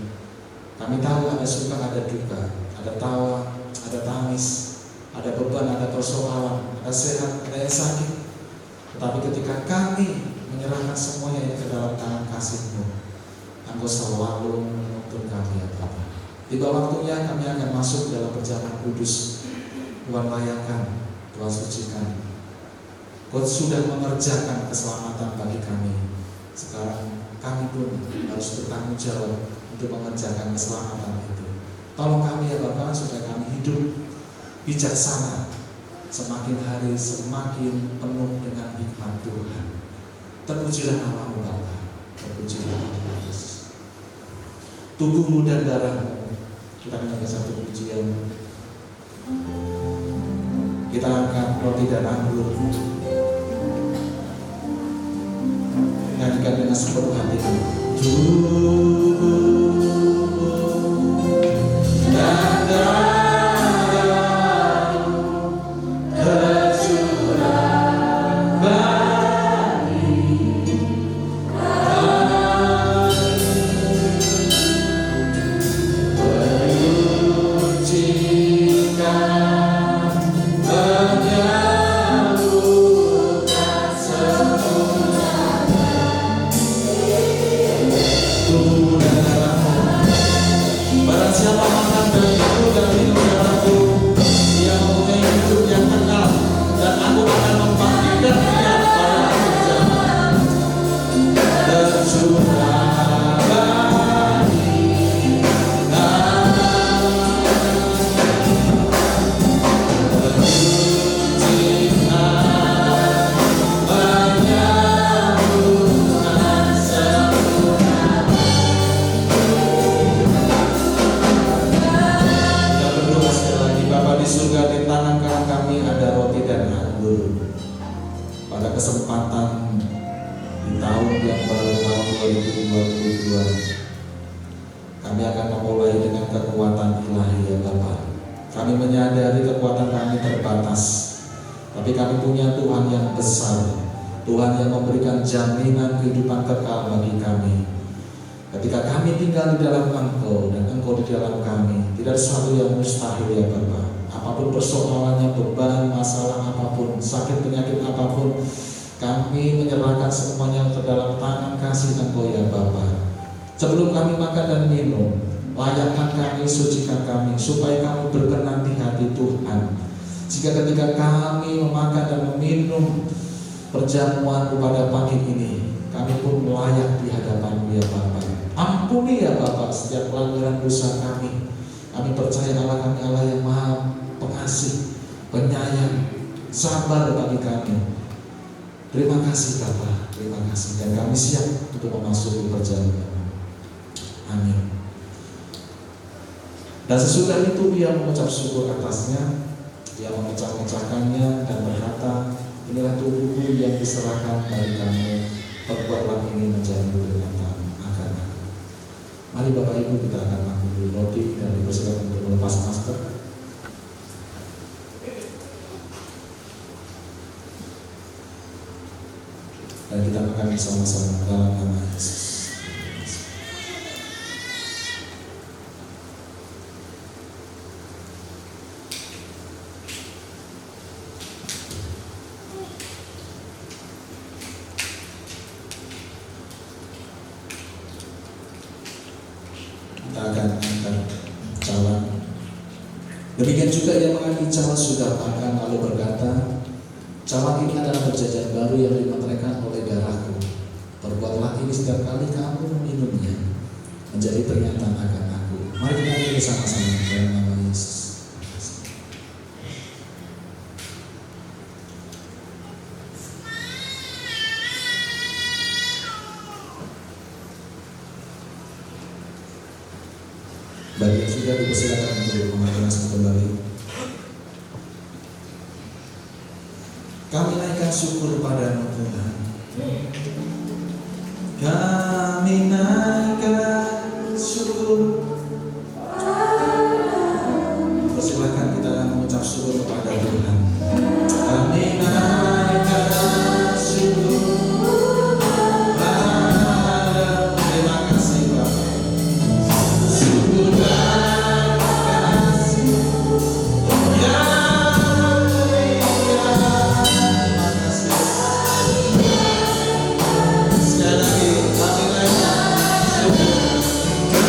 Kami tahu ada suka, ada duka, ada tawa, ada tangis, ada beban, ada persoalan, ada sehat, ada yang sakit. Tetapi ketika kami menyerahkan semuanya ke dalam tangan kasih-Mu, Engkau selalu menuntun kami ya Bapa. Tiba waktunya kami akan masuk dalam perjamuan kudus. Tuhan layakan, Tuhan sucikan. Kau sudah mengerjakan keselamatan bagi kami. Sekarang kami pun harus bertanggung jawab untuk mengerjakan keselamatan itu. Tolong kami ya Bapa, supaya kami hidup bijaksana, semakin hari semakin penuh dengan hikmat Tuhan. Terpujilah nama-Mu Bapa, terpujilah nama Yesus. Tubuh-Mu dan darah-Mu, kita menyanyi satu pujian. Kita angkat roti dan anggur, nyanyikan dengan sepenuh hati. tahun yang baru, tahun 2022. Kami akan memulai dengan kekuatan ilahi ya Bapak. Kami menyadari kekuatan kami terbatas, tapi kami punya Tuhan yang besar, Tuhan yang memberikan jaminan kehidupan kekal bagi kami. Ketika kami tinggal di dalam Engkau dan Engkau di dalam kami, tidak ada sesuatu yang mustahil ya Bapak. Apapun persoalannya, beban, masalah apapun, sakit penyakit apapun, kami menyerahkan semuanya ke dalam tangan kasih Engkau ya Bapa. Sebelum kami makan dan minum, layakkan kami, sucikan kami, supaya kami berkenan di hati Tuhan. Jika ketika kami memakan dan meminum perjamuan pada pagi ini, kami pun layak di hadapan-Mu ya Bapa. Ampuni ya Bapa setiap pelanggaran dosa kami. Kami percaya Allah kami Allah yang Maha Pengasih, penyayang, sabar bagi kami. Terima kasih Bapa, terima kasih, dan kami siap untuk memasuki perjalanan. Amin. Dan sesudah itu dia mengucap syukur atasnya, dia memecah-mecahkannya dan berkata, inilah tubuhku yang diserahkan bagi kamu, perbuatlah ini menjadi peringatan akan aku. Mari Bapak Ibu kita akan mengambil roti dan dipersilakan untuk melepas masker. Dan kita makan bersama-sama dalam nama Yesus. Kita akan angkat cawan. Demikian juga ia mengambil cawan sudah makan lalu berkata, cawan ini adalah perjanjian baru yang dimeteraikan oleh darahku. Perbuatlah ini setiap kali kamu meminumnya, menjadi peringatan akan aku. Mari kita ambil sama-sama dalam nama Yesus. Bagi yang sudah dipersilakan untuk memakai masker kembali. Kami naikkan syukur pada Tuhan. Kami naikkan syukur. Persilakan kita mengucap syukur kepada Tuhan. Kami naikkan syukur. Terima kasih Bapak. Syukur dan kasih.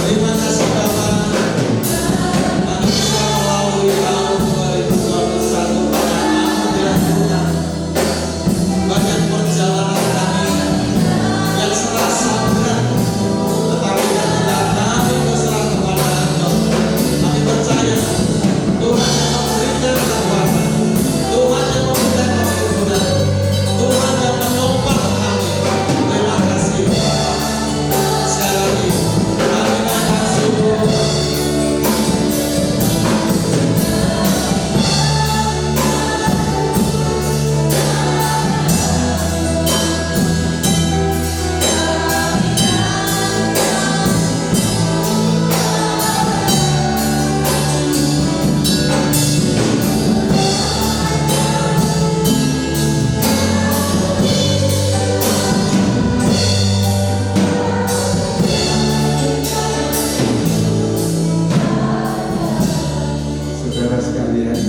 Terima kasih Bapak. Kami bisa melalui tahun 2021 pada anugerah Tuhan. Banyak perjalanan kami yang serasa berat, tetapi ketika kami berserah kepada Engkau, kami percaya Tuhan yang memberikan kekuatan, Tuhan yang memberikan kehidupan, Tuhan yang menopang kami. Terima kasih Bapak. Sekali lagi kami naikkan syukur. Saudara sekalian,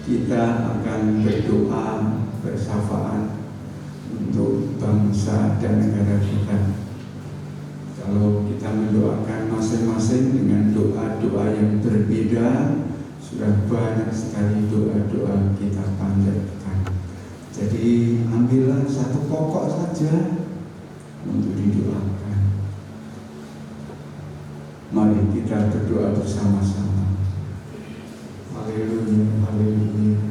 kita akan berdoa bersafaan untuk bangsa dan negara kita. Kalau kita mendoakan masing-masing dengan doa-doa yang berbeda, sudah banyak sekali doa-doa kita panjatkan. Jadi ambillah satu pokok saja untuk didoakan. Mari kita berdoa bersama-sama. Haleluya, haleluya.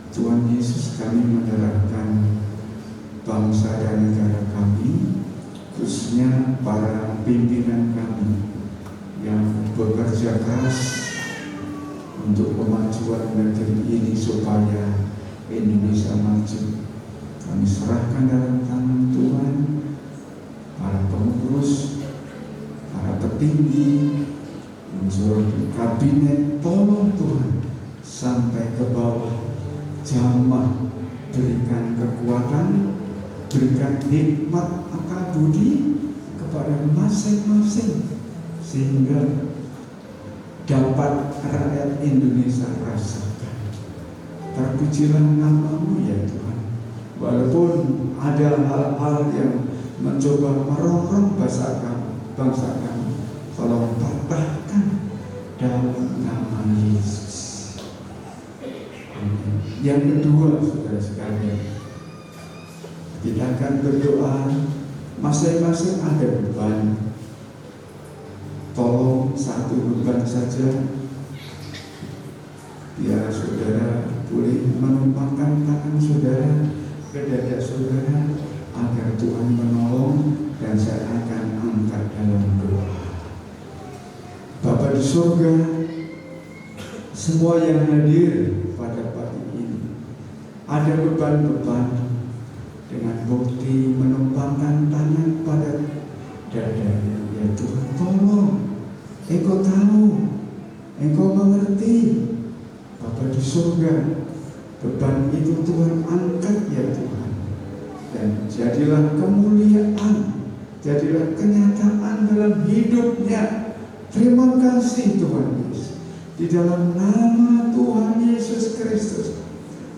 Tuhan Yesus, kami menyerahkan bangsa dan negara kami, khususnya para pimpinan kami yang bekerja keras untuk kemajuan negeri ini supaya Indonesia maju. Kami serahkan dalam tangan Tuhan. nikmat akal budi kepada masing-masing, sehingga dapat rakyat Indonesia rasakan. Terpujilah nama-Mu ya Tuhan. Walaupun ada hal-hal yang mencoba merongrong bangsa kami, tolong patahkan dalam nama Yesus. Yang kedua, saudara sekalian, kita akan berdoa. Masing-masing ada beban. Tolong satu beban saja, biar saudara boleh menumpangkan tangan saudara ke dada saudara, agar Tuhan menolong, dan saya akan angkat dalam doa. Bapa di surga, semua yang hadir pada pagi ini ada beban-beban, dengan bukti menumpangkan tangan pada dadanya. Ya Tuhan, tolong, Engkau tahu, Engkau mengerti. Bapa di surga, beban itu Tuhan angkat ya Tuhan, dan jadilah kemuliaan, jadilah kenyataan dalam hidupnya. Terima kasih Tuhan Yesus. Di dalam nama Tuhan Yesus Kristus,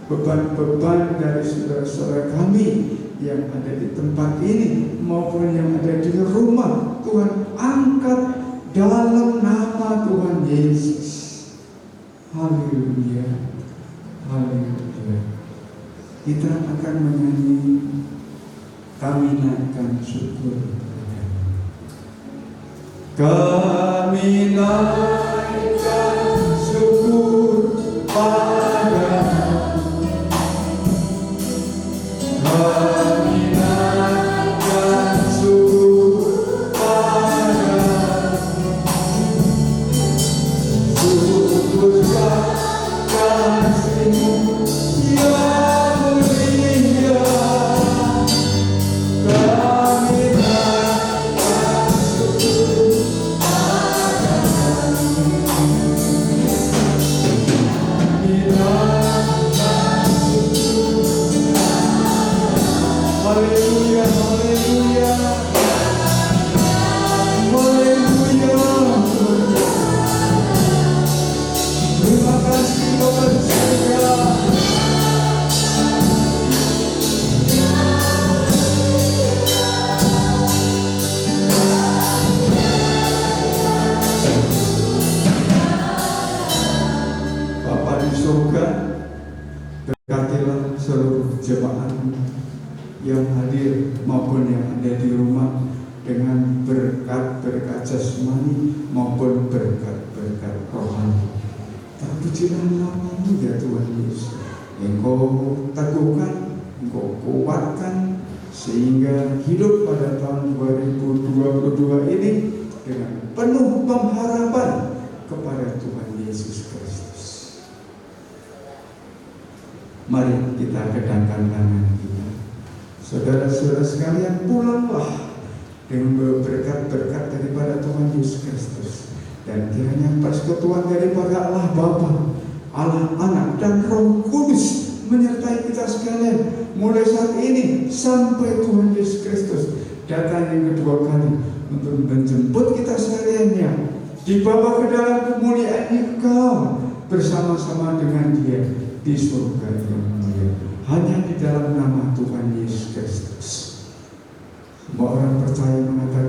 beban-beban dari saudara-saudara kami yang ada di tempat ini maupun yang ada di rumah, Tuhan angkat dalam nama Tuhan Yesus. Haleluya, haleluya. Kita akan menyanyi Kami Naikkan Syukur. Kami naikkan syukur Padamu. Kami naikkan syukur Padamu. Syukur kasih-Mu yang mulia. Kami naikkan syukur Padamu. Kami naikkan syukur. Haleluya, haleluya, haleluya. Terima kasih Bapa di surga. Bapa di surga, berkatilah seluruh jemaat-Mu yang hadir maupun yang ada di rumah, dengan berkat-berkat jasmani maupun berkat-berkat rohani. Terpujilah nama-Mu ya Tuhan Yesus. Engkau teguhkan, Engkau kuatkan, sehingga hidup pada tahun 2022 ini dengan penuh pengharapan kepada Tuhan Yesus Kristus. Mari kita kedangkan tangan kita. Saudara-saudara sekalian, pulanglah dengan berkat-berkat daripada Tuhan Yesus Kristus, dan kiranya persekutuan daripada Allah Bapa, Allah Anak, dan Roh Kudus menyertai kita sekalian mulai saat ini sampai Tuhan Yesus Kristus datang yang kedua kali untuk menjemput kita sekalian yang dibawa ke dalam kemuliaan kekal bersama-sama dengan Dia di surga yang mulia. Hanya di dalam nama Tuhan Yesus Kristus. Semua orang percaya mengatakan